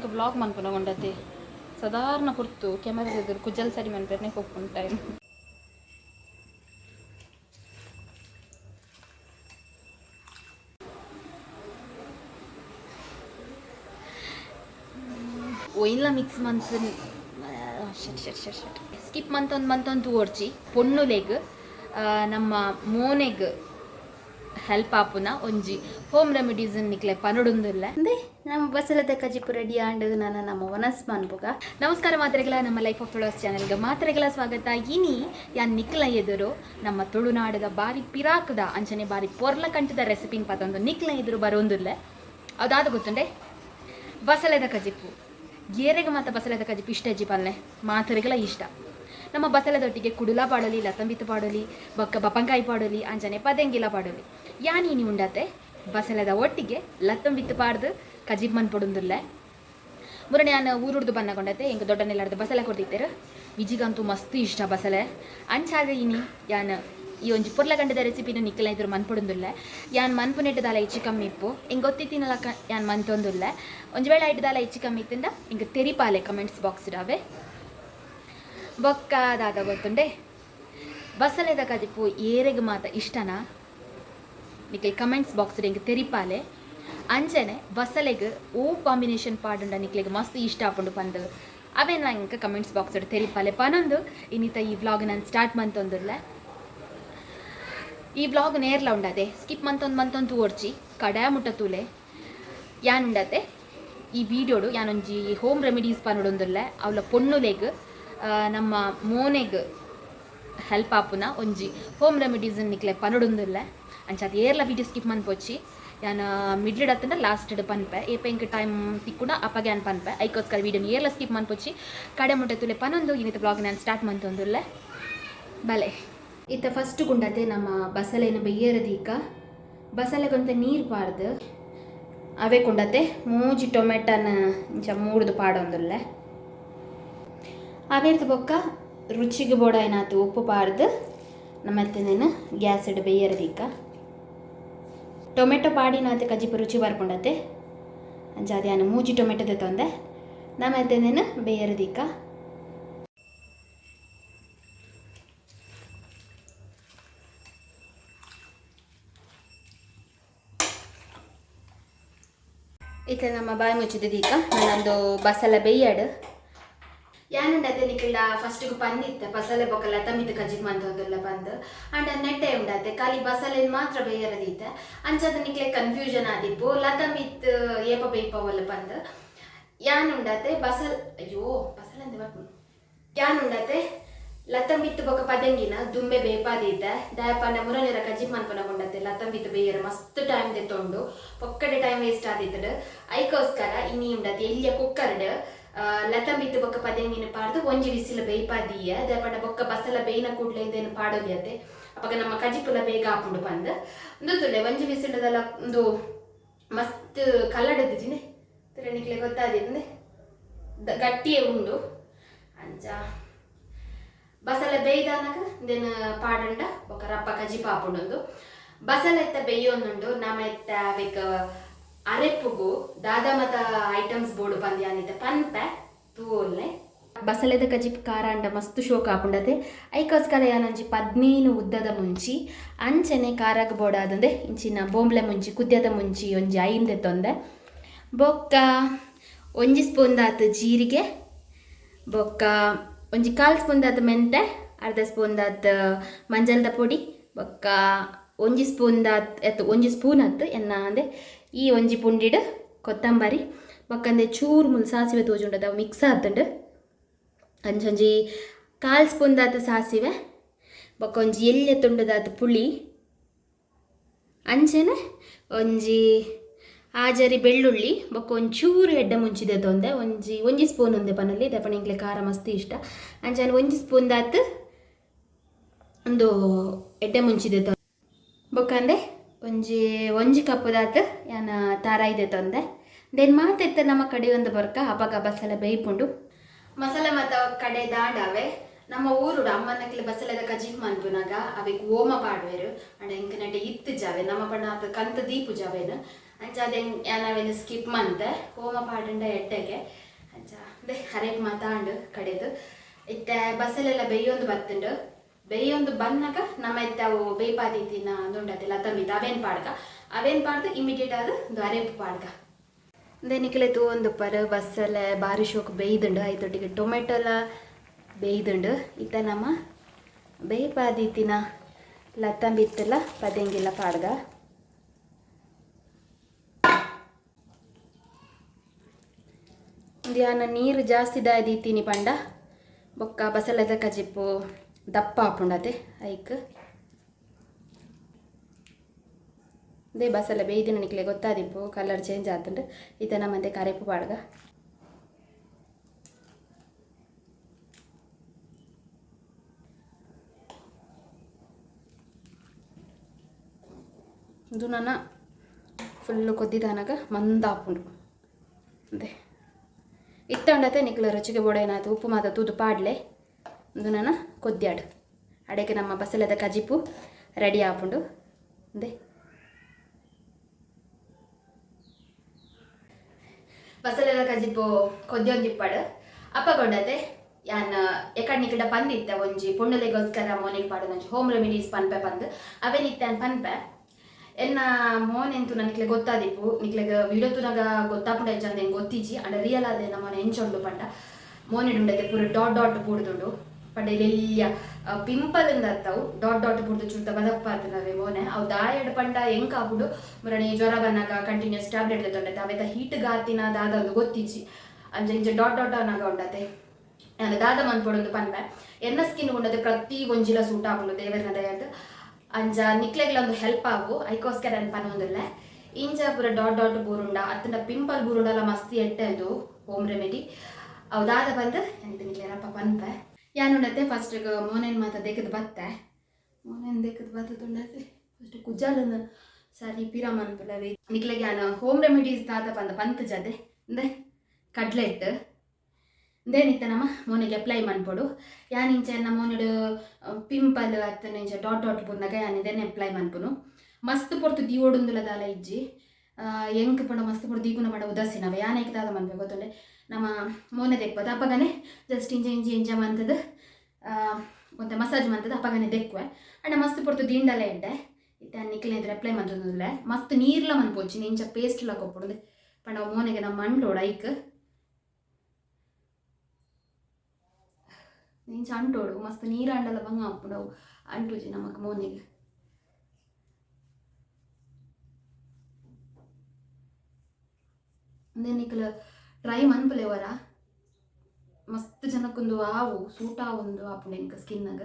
ಇಂಕ blog ಮನ್ಪುನಗೊಂಡತೆ ಸಾಧಾರಣ ಪುರ್ತು camera ಎದುರು ಕುಜಲ್ ಸರಿ ಮನ್ಪೇರ್ನೆ ಹೋಗ್ಕೊಂಡು ಟೈಮ್ ಒಯ್ಲ ಮಿಕ್ಸ್ ಮಂತ್ ಸ್ಕಿಪ್ ಮಂತೊಂದು ತೋರ್ಚಿ ಪೊಣ್ಣುಲೆಗ್ ನಮ್ಮ ಮೋನೆಗ್ ಹೆಲ್ಪ್ ಆಪುನ ಒಂಜಿ ಹೋಮ್ ರೆಮಿಡೀಸ್ ನಿಕ್ಲೆ ಪನೊಡೊಂದುಲ್ಲ ಅಂದೆ ನಮ್ಮ ಬಸಳೆದ ಕಜಿಪು ರೆಡಿ ಆಂಡ್ ನಾನು ನಮ್ಮ ವನಸ್ ಮನ್ಪುಗ ನಮಸ್ಕಾರ ಮಾತ್ರೆಗಳ ನಮ್ಮ ಲೈಫ್ ಆಫ್ ತುಳಸ್ ಚಾನೆಲ್ಗೆ ಮಾತ್ರೆಗಳ ಸ್ವಾಗತ. ಇನಿ ಯಾನ್ ನಿಕ್ಲ ಎದುರು ನಮ್ಮ ತುಳುನಾಡದ ಬಾರಿ ಪಿರಾಕದ ಅಂಚನೆ ಬಾರಿ ಪೊರ್ಲ ಕಂಠದ ರೆಸಿಪಿನ್ ಪತ್ತೊಂದು ನಿಕ್ಲ ಎದುರು ಬರೋಂದುಲ್ಲ ಅದಾದ ಗೊತ್ತುಂಡೆ ಬಸಳೆದ ಕಜಿಪು ಏರೆಗೆ ಮಾತ್ರ ಬಸಳೆದ ಕಜಿಪು ಇಷ್ಟ ಅಜ್ಜಿ ಪಲ್ಲೆ ಮಾತ್ರೆಗಳ ಇಷ್ಟ. ನಮ್ಮ ಬಸಳೆದೊಟ್ಟಿಗೆ ಕುಡುಲ ಪಾಡಲಿ ಲತಂಬಿತ್ತು ಪಾಡಲಿ ಬೊಕ್ಕ ಬಪ್ಪಂಕಾಯಿ ಪಾಡಲಿ ಅಂಚನೆ ಪದಂಗಿಲ ಪಾಡಲಿ ಯಾನೀನಿ ಉಂಡತೆ ಬಸಳೆದ ಒಟ್ಟಿಗೆ ಲತ್ತಂಬಿತ್ತು ಪಾಡ್ದು ಕಜಿಪ್ ಮನ್ಪೊಡೊಂದುಲ್ಲ ಮುರನೆ ನಾನು ಊರುಡ್ದು ಬನ್ನಗೊಂಡತೆ ಎಂಗೆ ದೊಡ್ಡನೆಲ್ಲಾರ್ದು ಬಸಳೆ ಕೊಡ್ತಿತ್ತೇರು ವಿಜಿಗಂತೂ ಮಸ್ತ್ ಇಷ್ಟ ಬಸಳೆ ಅಂಚಾದ್ರೆ ಇನಿ ಯಾನ್ ಈ ಒಂಜಿ ಪೊರ್ಲಗಂಡದ ರೆಸಿಪಿನ ನಿಕ್ಕಲ ಇದ್ರು ಮನ್ಪೊಡೊಂದುಲ್ಲ ಯಾನ್ ಮನ್ಪುನೆಟ್ಟದಾಲ ಹೆಚ್ಚು ಕಮ್ಮಿ ಇಪ್ಪು ಎಂಗೆ ಗೊತ್ತಿತ್ತಿನಲ್ಲ ಯಾನ್ ಮನ್ತೊಂದುಲ್ಲ ಒಂಜಿ ವೇಳೆ ಇಟ್ಟದಾಲ ಹೆಚ್ಚು ಕಮ್ಮಿ ಇತ್ತಿಂದ ಎಂಗೆ ತೆರಿಪಾಲೆ ಕಮೆಂಟ್ಸ್ ಬಾಕ್ಸ್ ಇಡಾವೆ ಬೊಕ್ಕಾದಾದ ಗೊತ್ತುಂಡೆ ಬಸಳೆದ ಕಜಿಪು ಏರೆಗೆ ಮಾತ ಇಷ್ಟನಾ ನಿಕ್ಲೆ ಕಮೆಂಟ್ಸ್ ಬಾಕ್ಸ್ ಎಂಗೆ ತೆರಿಪಾಲೆ ಅಂಚನೆ ಬಸಳೆಗೆ ಓ ಕಾಂಬಿನೇಷನ್ ಪಾಡುಂಡ ನಿಕ್ಲೆಗೆ ಮಸ್ತ್ ಇಷ್ಟ ಆಪುಂಡು ಪಂದು ಅವೇನು ಇಂಕ ಕಮೆಂಟ್ಸ್ ಬಾಕ್ಸ್ ತೆರಿಪಾಲೆ ಪನೊಂದು ಇನ್ನಿತ ಈ ವ್ಲಾಗ್ ನಾನು ಸ್ಟಾರ್ಟ್ ಮಂತೊಂದುಲ್ಲ. ಈ ವ್ಲಾಗ್ ನೇರ್ಲ ಉಂಡದೆ ಸ್ಕಿಪ್ ಮಂತೊಂದು ತೋರ್ಚಿ ಕಡಾ ಮುಟ್ಟ ತೂಲೆ ಯಾನ್ ಉಂಡತೆ ಈ ವಿಡಿಯೋಡು ಯಾನೊಂಜಿ ಹೋಮ್ ರೆಮಿಡೀಸ್ ಪನೊಡೊಂದುಲ್ಲ ಅವಳ ಪೊಣ್ಣುಲೆಗ್ ನಮ್ಮ ಮೋನೆಗ್ ಹೆಲ್ಪ್ ಆಪುನ ಒಂಜಿ ಹೋಮ್ ರೆಮಿಡೀಸ್ ನಿಕ್ಲೆ ಪನೊಡೊಂದುಲ್ಲ ಅಂಚಾದ ಏರ್ಲ ವೀಡಿಯೋ ಸ್ಕಿಪ್ ಮನ್ಪೊಚ್ಚಿ ಯಾನು ಮಿಡ್ಲಿಡ್ ಹತ್ತಂಡ ಲಾಸ್ಟ್ ಪನ್ಪೆ ಏಪ ಇಂಕ ಟೈಮ್ ತಿಕ್ಕುಡ ಅಪ್ಪಗೆ ಅನ್ ಪನ್ಪೆ ಐಕೋಸ್ಕರ ವೀಡಿಯೋನ ಏರ್ಲ ಸ್ಕಿಪ್ ಮನ್ಪೊಚ್ಚಿ ಕಡೆ ಮುಟ್ಟ ತುಲೆ ಪನೊಂದು ಇನ್ನಿತ ಬ್ಲಾಗ್ ನಾನು ಸ್ಟಾರ್ಟ್ ಮಂತೊಂದುಲ್ಲ ಬಲೆ ಇತ್ತ ಫಸ್ಟ್ ಗುಂಡತೆ ನಮ್ಮ ಬಸಳೆನ ಬೆಯ್ಯರದೀಕ ಬಸಳೆಗೊಂತ ನೀರು ಪಾಡ್ದು ಅವೇ ಕುಂಡತೆ ಮೂಜಿ ಟೊಮೆಟೊನ ಇಂಚ ಮೂಡ್ದು ಪಾಡೊಂದುಲ್ಲ ಅವೇರ್ದು ಬೊಕ್ಕ ರುಚಿಗೆ ಬೋಡ ಏನಾಯ್ತು ಉಪ್ಪು ಪಾಡ್ದು ನಮ್ಮತ್ತೇನೇನು ಗ್ಯಾಸ್ ಇಡು ಬೆಯ್ಯರದೀಕ ಟೊಮೆಟೊ ಪಾಡಿನಾತೆ ಕಜಿಪು ರುಚಿ ಬರ್ಕೊಂಡತೆ ಅಂಚಾದ ಯಾನು ಮೂಜಿ ಟೊಮೆಟೊ ತೊಂದೆ ನಮ್ಮತ್ತೇನೇನು ಬೆಯ್ಯರದೀಕ ಇತ್ತ ನಮ್ಮ ಬಾಯಿ ಮುಚ್ಚಿದ್ದೀಕ ನಾನೊಂದು ಬಸಳೆ ಬೇಯ್ಯಾಡು ಯಾನುಂಡತೆ ನಿಕ್ಕಿಲ್ಲ ಫಸ್ಟಿಗೆ ಪಂದಿತ್ತೆ ಬಸಳೆ ಬೊಕ್ಕ ಲತಂಬಿತ್ತು ಕಜಿಪ್ ಮಂತೊಂದುಲ್ಲ ಬಂದು ಅಂಡ ನೆಟ್ಟೆ ಉಂಡತೆ ಖಾಲಿ ಬಸಳೆ ಮಾತ್ರ ಬೇಯರದೀತೆ ಅಂಚದ ನಿಕ್ಲೆ ಕನ್ಫ್ಯೂಷನ್ ಆದಿಪ್ಪು ಲತಂಬಿತ್ತು ಏಪ ಬೇಯ್ಪವಲ್ಲ ಬಂದು ಯಾನುಂಡತೆ ಅಯ್ಯೋ ಬಸಳೆ ಅಂತ ಬರ್ಬೋದು ಯಾನುಂಡತೆ ಲತಂಬಿತ್ತು ಬೊಕ್ಕ ಪದಂಗಿನ ದುಂಬೆ ಬೇಪಾದೀತೆ ದಯಪಂಡ ಮುರನೇರ ಕಜಿಪ್ ಮನ್ಪನಗೊಂಡತೆ ಲತಂಬಿತ್ತು ಬೇಯರ ಮಸ್ತ್ ಟೈಮ್ ತೆತ್ತೊಂಡು ಒಕ್ಕಡೆ ಟೈಮ್ ವೇಸ್ಟ್ ಆದಿತ್ತಡು ಐಕೋಸ್ಕರ ಇನ್ನಿ ಉಂಡತೆ ಎಲ್ಲಿಯ ಕುಕ್ಕರ್ಡ್ ಲತಂಬಿತ್ತು ಬೊಕ್ಕ ಪದಂಗಿನ ಪಾಡ್ದು ಒಂಜಿ ವಿಸಿಲ ಬೇಯ್ಪಾದೀಯ ದಯಪಂಡ ಬೊಕ್ಕ ಬಸಲ ಬೇಯ್ನ ಕೂಡ್ಲೆ ಇದೇನು ಪಾಡೋಲಿಯತೆ ಅವಾಗ ನಮ್ಮ ಕಜಿಪುಲ ಬೇಗ ಹಾಕೊಂಡು ಬಂದು ಒಂದು ತುಲೆ ಒಂಜಿ ವಿಸಿಲದಲ್ಲ ಒಂದು ಮಸ್ತ್ ಕಲ್ಲಡದಿದ್ದೀನಿ ತಿರಣಿಕ್ಲೆ ಗೊತ್ತಾದಿದ್ದೆ ಗಟ್ಟಿಯೇ ಉಂಡು ಅಂಚ ಬಸಳೆ ಬೇಯ್ದಾನಾಗ ದೆನ್ ಪಾಡಂಡ ಬೊಕ್ಕ ರಪ್ಪ ಕಜಿಪ್ ಹಾಪುಂಡೊಂದು ಬಸಳೆ ಎತ್ತ ಬೇಯೊಂದುಂಡು ನಮ್ಮ ಎತ್ತ ಅವೆಕ್ ಅರೆಪ್ಪುಗು ದಾದಮತ ಐಟಮ್ಸ್ ಬೋರ್ಡು ಪಂದ್ಯಾನಿತ ಪನ್ಪೆ ತೂಲೆ ಬಸಳೆದ ಕಜಿಪ್ ಖಾರ ಅಂಡ ಮಸ್ತ್ ಶೋಕ ಹಾಪುಂಡತೆ ಐಕೋಸ್ಕರ ಯಾನೊಂಜಿ 15 ಉದ್ದದ ಮುಂಚಿ ಅಂಚನೆ ಖಾರಗ ಬೋಡಾದಂದೆ ಇಂಚಿನ ಬೊಂಬ್ಲೆ ಮುಂಚಿ ಕುದ್ಯದ ಮುಂಚಿ ಒಂಜಿ 5 ತೊಂದೆ ಬೊಕ್ಕ ಒಂಜಿ ಸ್ಪೂನ್ ದಾತು ಜೀರಿಗೆ ಬೊಕ್ಕ ಒಂಜಿ 1/4 ಸ್ಪೂನ್ ದಾತು ಮೆಂತೆ ಅರ್ಧ ಸ್ಪೂನ್ ದಾತು ಮಂಜಲ್ದ ಪೊಡಿ ಬೊಕ್ಕ ಒಂಜಿ ಸ್ಪೂನ್ ದಾತು ಒಂಜಿ ಸ್ಪೂನ್ ಹತ್ತು ಎನ್ನ ಅಂದೆ ಈ ಒಂಜಿ ಪುಂಡಿಡು ಕೊತ್ತಂಬರಿ ಬೊಕ್ಕಂದೆ ಚೂರು ಮುಲ್ ಸಾಸಿವೆ ತೋಜುಂಡದ ಅವು ಮಿಕ್ಸ್ ಆತುಂಡು ಅಂಚೊಂಜಿ 1/4 ಸ್ಪೂನ್ ದಾತು ಸಾಸಿವೆ ಬೊಕ್ಕ ಒಂಜಿ ಎಲ್ಯ ತುಂಡದಾತು ಪುಳಿ ಅಂಚನೆ ಒಂಜಿ ಆಜರಿ ಬೆಳ್ಳುಳ್ಳಿ ಬೊಕ್ಕ ಒಂಚೂರು ಎಡ್ಡೆ ಮುಂಚಿದೆ ತೊಂದೆ ಒಂಜಿ ಸ್ಪೂನ್ ಒಂದೆ ಪನಲ್ಲಿ ದಪ್ಪಣ ಇಂಕ್ಲೆ ಖಾರ ಮಸ್ತ್ ಇಷ್ಟ ಅಂಚನೆ ಒಂಜಿ ಸ್ಪೂನ್ ದಾತು ಒಂದು ಎಡ್ಡೆ ಮುಂಚಿದೆ ತೊಂದೆ ಬೊಕ್ಕ ಅಂದೆ ಒಂಜಿ ಕಪ್ ದಾತು ಯಾನ ತಾರಾಯಿದೆ ತೊಂದೆ ದೆನ್ ಮಾತೆತ್ತ ನಮ್ಮ ಕಡೆ ಒಂದು ಬರ್ಕ ಅವಾಗ ಬಸಳೆ ಬೇಯ್ಪುಂಡು ಮಸಾಲೆ ಮತ್ತ ಕಡೆ ದಾಂಡಾವೆ ನಮ್ಮ ಊರುಡು ಅಮ್ಮನಕ್ಲೆ ಬಸಳೆದ ಕಜಿಪ್ ಮನ್ಪುನಾಗ ಅವೆಗ್ ಓಮ ಪಾಡ್ವೆರು ಅಂಡ ಇಂಕ ನೆಟ್ಟೆ ಇತ್ತು ಜಾವೆ ನಮ್ಮ ಪಂಡ ಕಂತ ದೀಪು ಜಾವೇನು ಅಂಚ ಅದೇ ನಾವೇನು ಸ್ಕಿಪ್ ಮಂತೆ ಹೋಮ ಪಾಡಂಡ ಎಟ್ಟೆಗೆ ಅಂಚ ಅದೇ ಹರೇಕ್ ಮಾತಾಂಡು ಕಡೆದು ಇತ್ತೆ ಬಸ್ಸಲ್ಲೆಲ್ಲ ಬೇಯೊಂದು ಬತ್ತುಂಡು ಬೇಯೊಂದು ಬಂದಾಗ ನಮ್ಮ ಇತ್ತೆ ಅವು ಬೇಯ್ಪಾದಿತ್ತಿನ ದುಂಡತಿಲ್ಲ ತಮ್ಮಿತ್ತು ಅವೇನು ಪಾಡ್ದು ಇಮಿಡಿಯೇಟ್ ಆದ ಅರೇಪು ಪಾಡ್ಗ ಅದೇ ನಿಕ್ಲೆ ತೂವೊಂದು ಪರ ಬಸ್ಸಲ್ಲೇ ಬಾರಿ ಶೋಕ್ ಬೇಯ್ದುಂಡು ಐತೊಟ್ಟಿಗೆ ಟೊಮೆಟೊಲ ಬೇಯ್ದುಂಡು ಇತ್ತ ನಮ್ಮ ಬೇಯ್ಪಾದಿತ್ತಿನ ಲತ್ತಂಬಿತ್ತಲ್ಲ ಪದೆಂಗಿಲ್ಲ ಪಾಡ್ಗ ಧ್ಯಾನ ನೀರು ಜಾಸ್ತಿ ದಾದಿತ್ತೀನಿ ಪಂಡ ಬೊಕ್ಕ ಬಸಳೆದ ಕಜಿಪ್ಪು ದಪ್ಪ ಆಪುಂಡತೆ ಐಕ್ ಅದೇ ಬಸಳೆ ಬೇಯ್ದಿನ ನಿಕ್ಲೆ ಗೊತ್ತಾದಿಪ್ಪು ಕಲರ್ ಚೇಂಜ್ ಆತುಂಡು ಈತನ ಮತ್ತೆ ಕರೆಪು ಪಾಡ್ಗ ಇದು ನನ್ನ ಫುಲ್ಲು ಕೊದ್ದಿದಾನಾಗ ಮಂದ ಆಪುಂಡು ಅದೇ ಇತ್ತ ಉಂಡತೆ ನಿಕ್ಲ ರುಚಿಗೆ ಬೋಡೇನಾಯ್ತು ಉಪ್ಪು ಮಾತ ತೂದು ಪಾಡ್ಲೆ ಇದು ನನ್ನ ಕೊದ್ಯಾಡು ಅಡೆಗೆ ನಮ್ಮ ಬಸಳೆದ ಕಜಿಪು ರೆಡಿ ಆಪುಂಡು ಅದೇ ಬಸಳೆದ ಕಜಿಪು ಕೊದ್ಯೊಂದಿಪ್ಪಾಡು ಅಪ್ಪಗೊಂಡತೆ ಯಾನ್ ಎಕಡ್ ನಿಕಡ ಪಂದಿತ್ತೆ ಒಂಜಿ ಪುಂಡಲೆಗೋಸ್ಕರ ಮೋನಿಗೆ ಪಾಡು ಒಂಜಿ ಹೋಮ್ ರೆಮಿಡೀಸ್ ಪನ್ಪೆ ಪಂದು ಅವೇನಿತ್ತೆ ಅನ್ ಪನ್ಪೆ ಎನ್ನ ಮೋನ್ ಎಂತು ನನಗೆ ಗೊತ್ತಾದಿಪ್ಪು ನಿಕ್ಲೆಗ ವಿಡಿಯೋ ತುನಾಗ ಗೊತ್ತಾಪುಂಡ ಹೆಜ್ಜಂದು ಹೆಂಗೆ ಗೊತ್ತಿಜಿ ಅಂಡ ರಿಯಲ್ ಆದ ನಮ್ಮ ಮನೆ ಎಂಚೊಂಡು ಪಂಡ ಮೋನಿಡುಂಡತೆ ಪೂರ ಡಾಟ್ ಪೂಡ್ದುಂಡು ಪಂಡ ಇಲ್ಲೆಲ್ಲ ಪಿಂಪಲ್ ಅತ್ತವು ಡಾಟ್ ಪೂಡ್ದು ಚುಡ್ತ ಬದಪ್ಪ ಆತನವೆ ಮೋನೆ ಅವು ದಾಯಡ್ ಪಂಡ ಹೆಂಗೆ ಆಪುಡು ಮರಣಿ ಜ್ವರ ಬಂದಾಗ ಕಂಟಿನ್ಯೂಸ್ ಟ್ಯಾಬ್ಲೆಟ್ ತೊಂಡತೆ ಅವೆತ ಹೀಟ್ ಗಾತಿನ ದಾದ ಒಂದು ಗೊತ್ತಿಜಿ ಅಂಚ ಇಂಚ ಡಾಟ್ ಅನ್ನಗ ಉಂಡತೆ ನಾನು ದಾದ ಮನ್ಪೊಡೊಂದು ಪನ್ಪೆ ಎನ್ನ ಸ್ಕಿನ್ ಉಂಡತೆ ಪ್ರತಿ ಒಂಜಿಲ ಸೂಟ್ ಆಪುಂಡು ದೇವರನ ದಯದ್ ಅಂಚ ನಿಕ್ಲೆಗ್ಲೊಂದು ಹೆಲ್ಪ್ ಆಗು ಐಕೋಸ್ಕರ ಪನ್ನೊಂದುಲ್ಲ ಇಂಚ ಪೂರ ಡಾಟ್ ಬೂರುಂಡ ಅತ್ತಂಡ ಪಿಂಪಲ್ ಬೂರುಂಡಲ ಮಸ್ತಿ ಎಟ್ಟೆದು ಹೋಮ್ ರೆಮಿಡಿ ಅವು ದಾದ ಬಂದು ಎಂತ ನಿಕ್ಲೆರಪ್ಪ ಪನ್ಪೆ ಯಾನುಂಡತೆ ಫಸ್ಟ್ ಮೋನೇನು ಮಾತ ದೆಕ್ಕದು ಬತ್ತೆ ಮೋನೇನು ದೆಕ್ಕದು ಬತ್ತುಂಡತೆ ಫಸ್ಟ್ ಕುಜಾಲನ ಸರಿ ಪಿರ ಮನ್ಪುಲವೆ ನಿಕ್ಲೆಗೆ ನಾನು ಹೋಮ್ ರೆಮಿಡೀಸ್ ದಾದ ಪಂತ ಜದೆ ಅಂದೆ ಕಡ್ಲೆಟ್ ದೇನಿತ್ತ ನಮ್ಮ ಮೋನಿಗೆ ಅಪ್ಲೈ ಮನ್ಪೊಡು ಯಾನಿಂಚ ನಮ್ಮ ಮೋನಿಡು ಪಿಂಪಲ್ ಅತ್ತನ ಇಂಚ ಡಾಟ್ ಪುರ್ನಾಗ ಯಾನಿದೇನೆ ಅಪ್ಲೈ ಮನ್ಪುನು ಮಸ್ತ್ ಪೊರ್ತು ದೀವೊಡುಂದುಲ ದಾಲ ಇಜ್ಜಿ ಎಂಕ್ ಪಂಡ ಮಸ್ತ್ ಪೊರ್ತು ದೀಪುನ ಮಾಡ ಉದಾಸೀನವ ಯಾನೈಕ್ ದಾದ ಮನ್ಪೆ ಗೊತ್ತುಂಡೆ ನಮ್ಮ ಮೋನೆ ದೆಕ್ಪದ ಅಪ್ಪಗನೆ ಜಸ್ಟ್ ಇಂಚ ಮಂತದ ಒಂತೆ ಮಸಾಜ್ ಮಂತದ ಅಪ್ಪಗನೆ ದೆಕ್ಕುವೆ ಅಂಡ ಮಸ್ತ್ ಪೊರ್ತು ದೀಂಡಲ ಎಡ್ಡೆ ಇತ್ತ ನಿಕ್ಲೆ ಇದ್ರೆ ಅಪ್ಲೈ ಮಂತುಂದುಲ್ಲೆ ಮಸ್ತ್ ನೀರ್ಲ ಮನ್ಪೊಚ್ಚಿ ಇಂಚ ಪೇಸ್ಟ್ಲ ಕೊಪ್ಪುಡು ಪಂಡ ಮೋನೆಗೆ ನಮ್ಮ ಅಂಡೋಡು ಐಕ್ ಇಂಚ ಅಂಟೋಡು ಮಸ್ತ್ ನೀರು ಅಂಡಲ ಬಂಗ ಹಾಕ್ಬಿಡು ಅಂಟುಜಿ ನಮಕ್ ಮೋನಿಗೆ ನಿಕ್ಲ ಟ್ರೈ ಮನ್ಪುಲೆವರ ಮಸ್ತ್ ಜನಕ್ಕೊಂದು ಆವು ಸೂಟ ಒಂದು ಆಪುಂಡು ಎಂಕ ಸ್ಕಿನ್ನಾಗ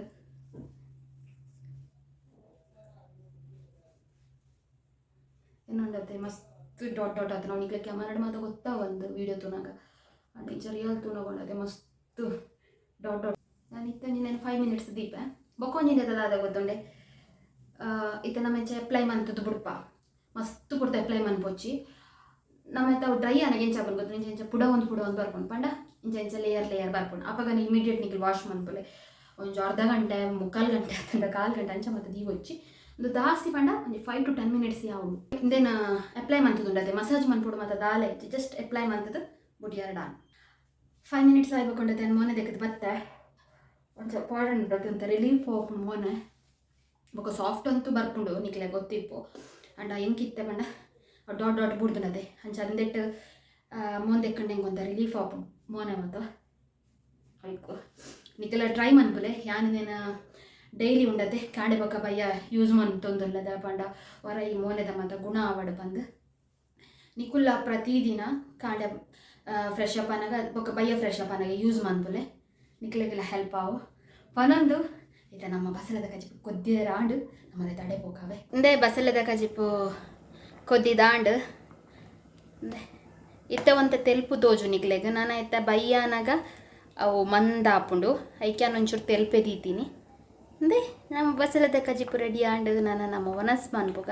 ಏನೊಂಡತೆ ಮಸ್ತ್ ಡಾಟ್ ಆತ ನಾವು ನಿಕ್ಲೆ ಕ್ಯಾಮರಾಡ್ ಮಾತ ಗೊತ್ತಾ ಒಂದು ವಿಡಿಯೋ ತುನಾಗ ಅಂಡ್ ಇಂಚ ರಿಯಲ್ ತುನಗೊಂಡತೆ ಮಸ್ತ್ ಡಾಟ್ ನಾನು ಇತ್ತ ನೀನೇನು 5 ಮಿನಿಟ್ಸ್ ದೀಪೆ ಬೊಕ್ಕೊಂಜಿಂದ ಗೊತ್ತುಂಡೆ ಇತ್ತ ನಮ್ಮ ಅಪ್ಲೈ ಮಂತದ್ದು ಬುಡ್ಪ ಮಸ್ತ್ ಪುಡ್ತ ಅಪ್ಲೈ ಮನ್ಪೊಚ್ಚಿ ನಮ್ಮ ಅವು ಡ್ರೈ ಆನಾಗ ಎಂಚ ಬಂದು ಗೊತ್ತು ಇಂಚ ಪುಡ ಒಂದು ಬರ್ಪುಂಡು ಪಂಡ ಇಂಚ ಲೇಯರ್ ಬರ್ಪುಂಡು ಅಪ್ಪಗನ ಇಮಿಡಿಯೇಟ್ ನಿಕ್ಲು ವಾಶ್ ಮನ್ಪುಲೆ ಒಂಚು ಅರ್ಧ ಗಂಟೆ 3/4 ಗಂಟೆ ಅತ್ತಂಡ 1/4 ಗಂಟೆ ಅಂಚ ಮತ್ತೆ ದೀವೊಚ್ಚಿ ಒಂದು ದಾಸಿ ಪಂಡ ಒಂದು 5 to 10 ಮಿನಿಟ್ಸ್ ಯಾವುದು ಇಂದೇನು ಅಪ್ಲೈ ಮಂತದುಂಡತೆ ಮಸಾಜ್ ಮನ್ಪುಡು ಮತ್ತು ದಾಲೆ ಇಚ್ಚಿ ಜಸ್ಟ್ ಅಪ್ಲೈ ಮಂತದ್ದು ಬುಡಿಯಾರ ಡಾನ್ 5 ಮಿನಿಟ್ಸ್ ಆಯ್ಬೇಕೊಂಡತೆ ಮೋನೆ ದೆಕ್ಕದು ಬತ್ತೆ ಒಂಚ ಪಾಡಂಡು ಅಂತ ರಿಲೀಫ್ ಆಪು ಮೋನೆ ಬೊಕ್ಕ ಸಾಫ್ಟ್ ಅಂತೂ ಬರ್ಪುಂಡು ನಿಕ್ಲೆ ಗೊತ್ತಿಪ್ಪು ಅಂಡ ಎಂಕಿತ್ತೆ ಪಂಡ ಡಾಟ್ ಬುಡ್ದುಂಡತೆ ಅಂಚ ಅಂದೆಟ್ಟು ಮೋನ್ ದೆಕ್ಕಂಡು ಹೆಂಗೆ ಒಂಥ ರಿಲೀಫ್ ಆಪು ಮೋನೆ ಮತ್ತು ಆಯ್ತು ನಿಕ್ಕೆಲ್ಲ ಟ್ರೈ ಮನ್ಪುಲೆ ಯಾನಿದೇನ ಡೈಲಿ ಉಂಡತೆ ಕಾಂಡೆ ಬೊಕ್ಕ ಬಯ್ಯ ಯೂಸ್ ಮನ್ತೊಂದುಲ್ಲದ ಪಂಡ ಹೊರ ಈ ಮೋನೆದ ಮಾತ ಗುಣ ಆವಡು ಬಂದು ನಿಕುಲ್ಲ ಪ್ರತಿದಿನ ಕಾಂಡೆ ಫ್ರೆಶ್ ಅಪ್ ಆನಾಗ ಬೊಕ್ಕ ಬಯ್ಯ ಫ್ರೆಶ್ ಅಪ್ ಆನಾಗ ಯೂಸ್ ಮನ್ಪುಲೆ ನಿಕ್ಲೆಗೆಲ್ಲ ಹೆಲ್ಪ್ ಆವು ಪನೊಂದು ಇದು ನಮ್ಮ ಬಸಳೆದ ಕಜಿಪು ಕೊದ್ದಿರಾಂಡು ನಮ್ಮದೇ ತಡೆ ಪೋಕಾವೆ ಇಂದೇ ಬಸಳೆದ ಕಜಿಪು ಕೊದ್ದಿದಾಂಡು ಇತ್ತ ಒಂತ ತೆಲ್ಪು ತೋಜು ನಿಕ್ಲೆಗೆ ನಾನು ಇತ್ತ ಬಯ್ಯಾನಾಗ ಅವು ಮಂದ ಆಪುಂಡು ಐಕ್ಯಾನ್ ಒಂಚೂರು ತೆಲ್ಪೆ ದೀತೀನಿ ಅಂದೆ ನಮ್ಮ ಬಸಳೆದ ಕಜಿಪು ರೆಡಿ ಆಂಡು ನಾನು ನಮ್ಮ ಒನಸ್ ಮನ್ಪುಗ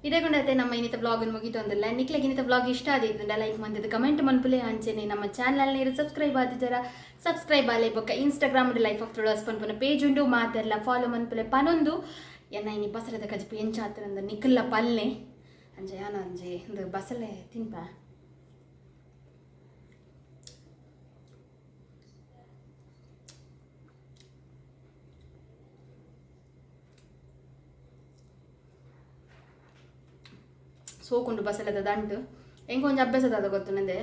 ಇದೇ ಕೊಂಡೈತೆ ನಮ್ಮ ಇನ್ನಿತ ಬ್ಲಾಗನ್ನು ಮುಗಿತೊಂದಿಲ್ಲ ನಿಕ್ಲೆಗೆ ಇನ್ನಿತ ಬ್ಲಾಗ್ ಇಷ್ಟ ಆದಿದ್ದುಂಡ ಲೈಕ್ ಮಂದಿದ್ದು ಕಮೆಂಟ್ ಮನ್ಪುಲೆ ಅಂಚೆನೆ ನಮ್ಮ ಚಾನಲ್ ನೀರು ಸಬ್ಸ್ಕ್ರೈಬ್ ಆದಿದ್ದಾರ ಸಬ್ಸ್ಕ್ರೈಬ್ ಆಲೆ ಬೊಕ್ಕ ಇನ್ಸ್ಟಾಗ್ರಾಮ್ ಲೈಫ್ ಆಫ್ ತುಳುವಾಸ್ ಪನ್ಪುನ ಪೇಜ್ ಉಂಡು ಮಾತೆಲ್ಲ ಫಾಲೋ ಮನ್ಪುಲೆ ಪನೊಂದು ಎನ್ನ ಇನಿ ಬಸಳೆದ ಕಜಿಪು ಎಂಚಾತನಂದ ನಿಖಲ್ಲ ಪಲ್ಲೆ ಅಂಜೆ ಯಾನ ಅಂಜೆ ಒಂದು ಬಸಳೆ ತಿನ್ಪ ಸೋಕುಂಡು ಬಸಳೆದ ದಂಟು ಹೆಂಗೆ ಕೊಂಚ ಅಭ್ಯಾಸದ ಗೊತ್ತು ನಂದೆ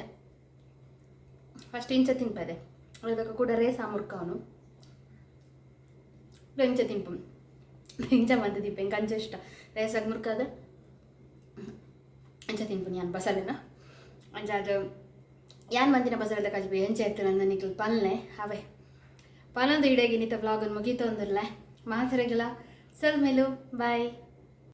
ಫಸ್ಟ್ ಇಂಚ ತಿನ್ಪದೆ ಅದಕ್ಕೆ ಕೂಡ ರೇಸ ಮುರ್ಕವನು ಇಂಚ ತಿಂಪು ಇಂಚ ಮಂದಿ ತಿಂಪ ಹೆಂಗೆ ಅಂಚ ಇಷ್ಟ ರೇಸಾಗಿ ಮುರ್ಕದ ಅಂಚ ತಿಂಪು ನಾನು ಬಸಳೆನ ಅಂಚ ಅದು ಯಾನ್ ಮಂದಿನ ಬಸಳೆದ ಕಜಿಪು ಎಂಚ ಇತ್ತು ನನ್ನ ನಿಕ್ಲು ಪಲ್ಲೆ ಅವೇ ಪನೊಂದು ಇಡಗಿನಿತ ವ್ಲಾಗನ್ನು ಮುಗೀತು ಅಂದಿರಲ್ಲ ಮಾಸರೆಗಳ ಸಲ್ ಮೇಲು ಬಾಯ್.